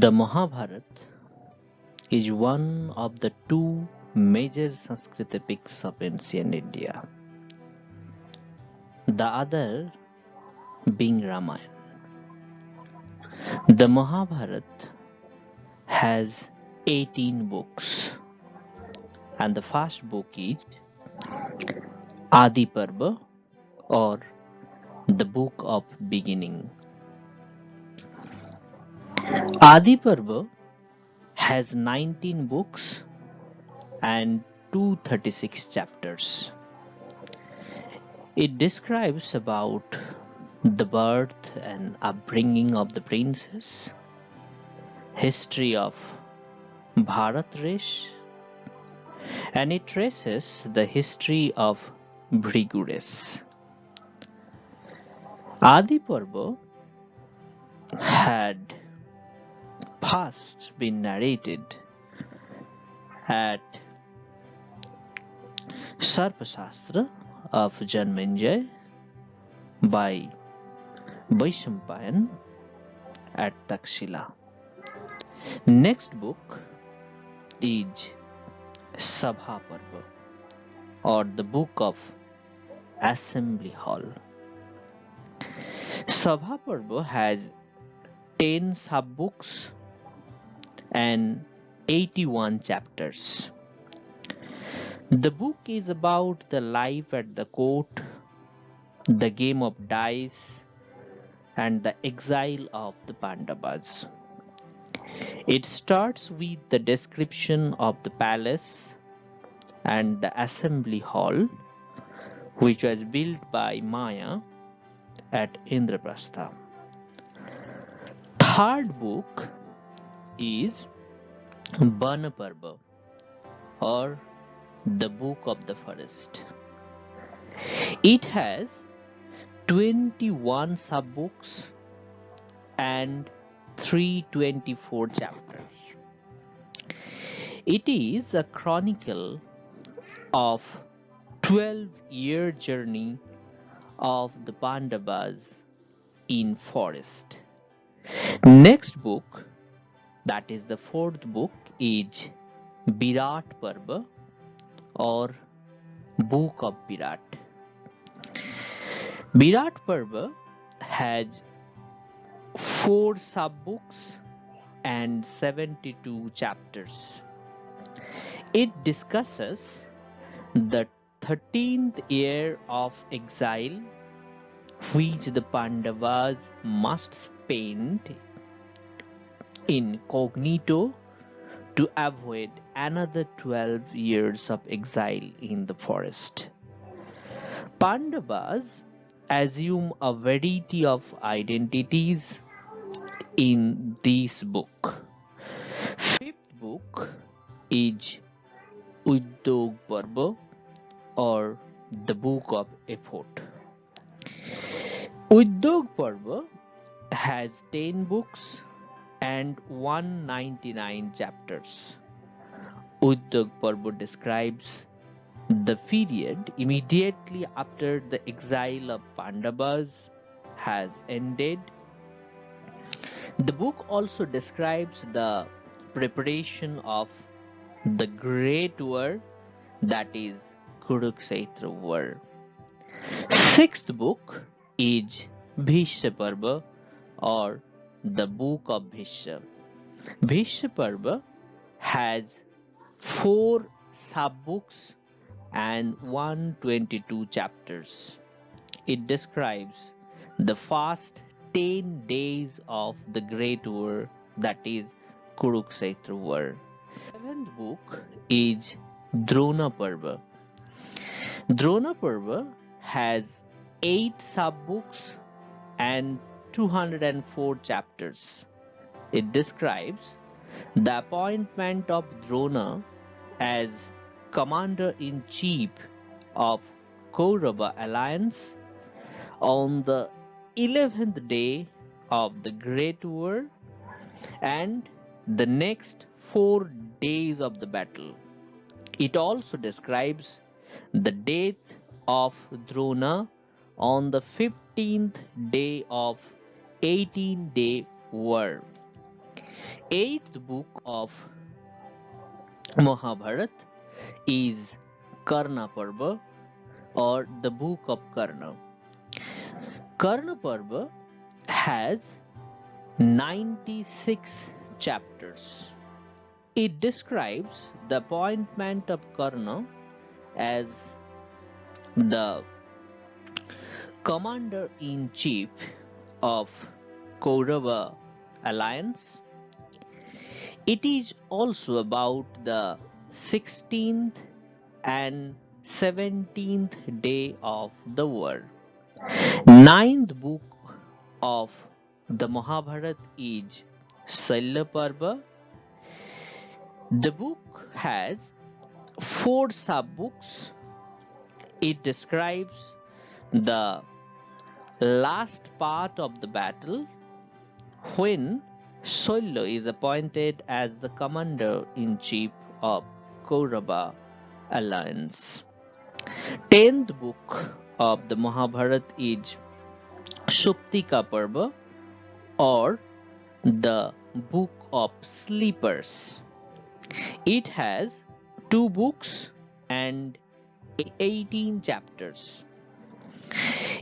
The Mahabharata is one of the two major Sanskrit epics of ancient India, the other being Ramayana. The Mahabharata has 18 books, and the first book is Adi Parva, or the Book of Beginning. Adi Parva has 19 books and 236 chapters. It describes about the birth and upbringing of the princess, history of Bharat and it traces the history of Bhriguras. Adi Parva had first been narrated at Sarpashastra of Janmenjay by Vaishampayan at Takshila. Next book is Sabha Parva, or the Book of Assembly Hall. Sabha Parva has 10 sub-books and 81 chapters. The book is about the life at the court, the game of dice, and the exile of the Pandavas. It starts with the description of the palace and the assembly hall, which was built by Maya at Indraprastha. Third book is Vana Parva, or the Book of the Forest. It has 21 sub-books and 324 chapters. It is a chronicle of 12-year journey of the Pandavas in forest. Next book, that is the fourth book, is Virat Parva, or Book of Virat. Virat Parva has 4 sub-books and 72 chapters. It discusses the 13th year of exile which the Pandavas must spend incognito to avoid another 12 years of exile in the forest. Pandavas assume a variety of identities in this book. Fifth book is Udyog Parva, or the Book of Effort. Udyog Parva has 10 books and 199 chapters. Udyog Parva describes the period immediately after the exile of Pandavas has ended. The book also describes the preparation of the Great War, that is Kurukshetra War. Sixth book is Bhishma Parva, or the Book of Bhishma. Bhishma Parva has 4 sub-books and 122 chapters. It describes the first 10 days of the Great War, that is Kurukshetra War. Seventh book is Drona Parva. Drona Parva has 8 sub-books and 204 chapters. It describes the appointment of Drona as commander-in-chief of Kaurava alliance on the 11th day of the Great War and the next 4 days of the battle. It also describes the death of Drona on the 15th day of 18-day war. Eighth book of Mahabharata is Karna Parva or the book of Karna. Karna Parva has 96 chapters. It describes the appointment of Karna as the commander-in-chief of Kaurava alliance. It is also about the 16th and 17th day of the war. Ninth book of the Mahabharata is Shalya Parva. The book has 4 sub-books. It describes the last part of the battle when Shalya is appointed as the commander-in-chief of Kaurava alliance. 10th book of the Mahabharata is Ashvamedhika Parva or the book of sleepers. It has 2 books and 18 chapters.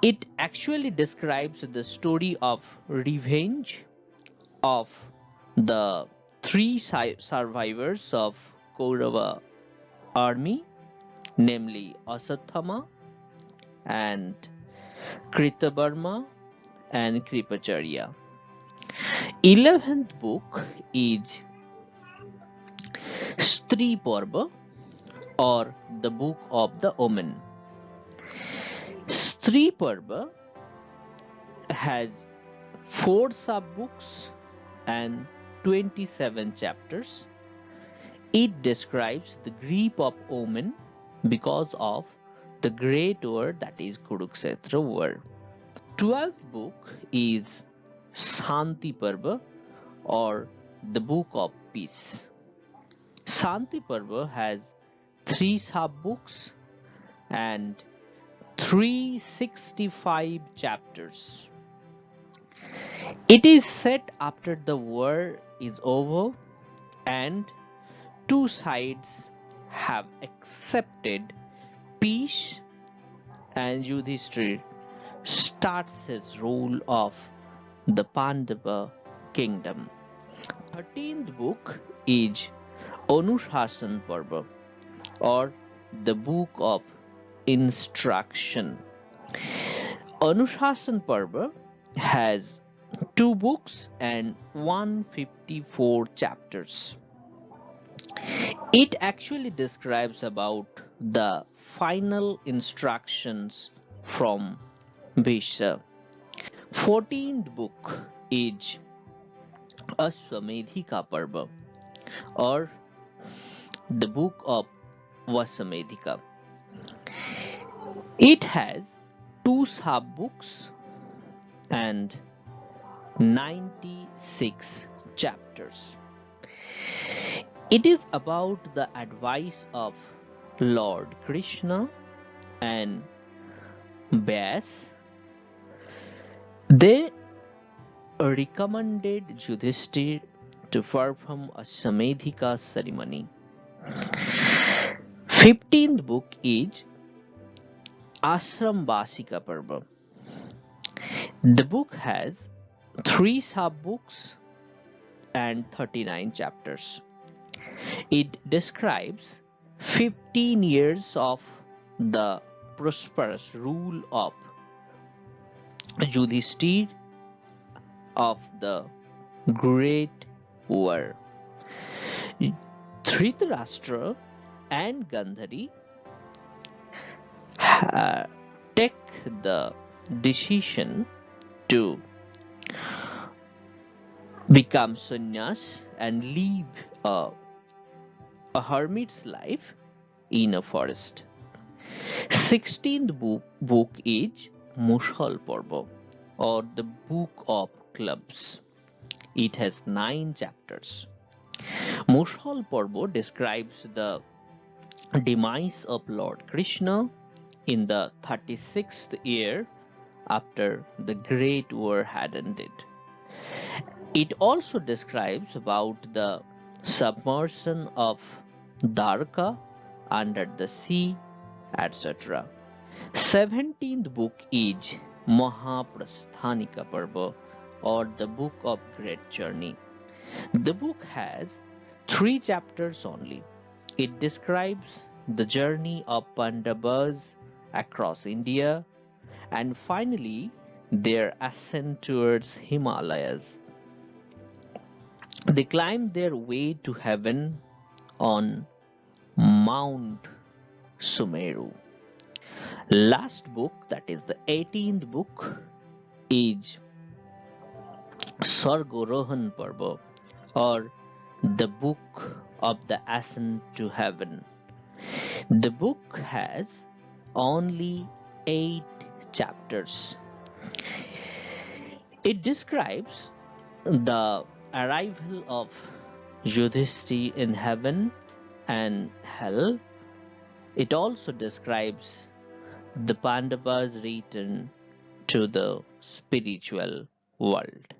It actually describes the story of revenge of the 3 survivors of Kaurava army, namely Asatthama and Kritavarma and Kripacharya. 11th book is Stri Parva or the book of the omen. Stri Parva has 4 sub-books and 27 chapters. It describes the grief of omen because of the great war, that is Kurukshetra war. 12th book is Shanti Parva or the book of peace. Shanti Parva has 3 sub-books and 365 chapters. It is set after the war is over and 2 sides have accepted peace, and Yudhishthira starts his rule of the Pandava kingdom. 13th book is Anushasan Parva or the book of instruction. Anushasan Parva has 2 books and 154 chapters. It actually describes about the final instructions from Bhishma. 14th book is Ashvamedhika Parva or the book of Vasamedhika. It has 2 sub-books and 96 chapters. It is about the advice of Lord Krishna and Vyas. They recommended Yudhishthira to perform a Samedhika ceremony. 15th book is Ashramavasika Parva. The book has 3 sub-books and 39 chapters. It describes 15 years of the prosperous rule of Yudhishthira of the Great War. Dhritarashtra and Gandhari take the decision to become sannyas and live a hermit's life in a forest. 16th book is Mausala Parva or the book of clubs. It has 9 chapters. Mausala Parva describes the demise of Lord Krishna in the 36th year after the Great War had ended. It also describes about the submersion of Dwarka under the sea, etc. 17th book is Mahaprasthanika Parva, or the Book of Great Journey. The book has 3 chapters only. It describes the journey of Pandavas across India and finally their ascent towards Himalayas. They climbed their way to heaven on Mount Sumeru. Last book, that is the 18th book, is Sargorohan Parva, or the Book of the Ascent to Heaven. The book has only 8 chapters. It describes the arrival of Yudhishthira in heaven and hell. It also describes the Pandavas' return to the spiritual world.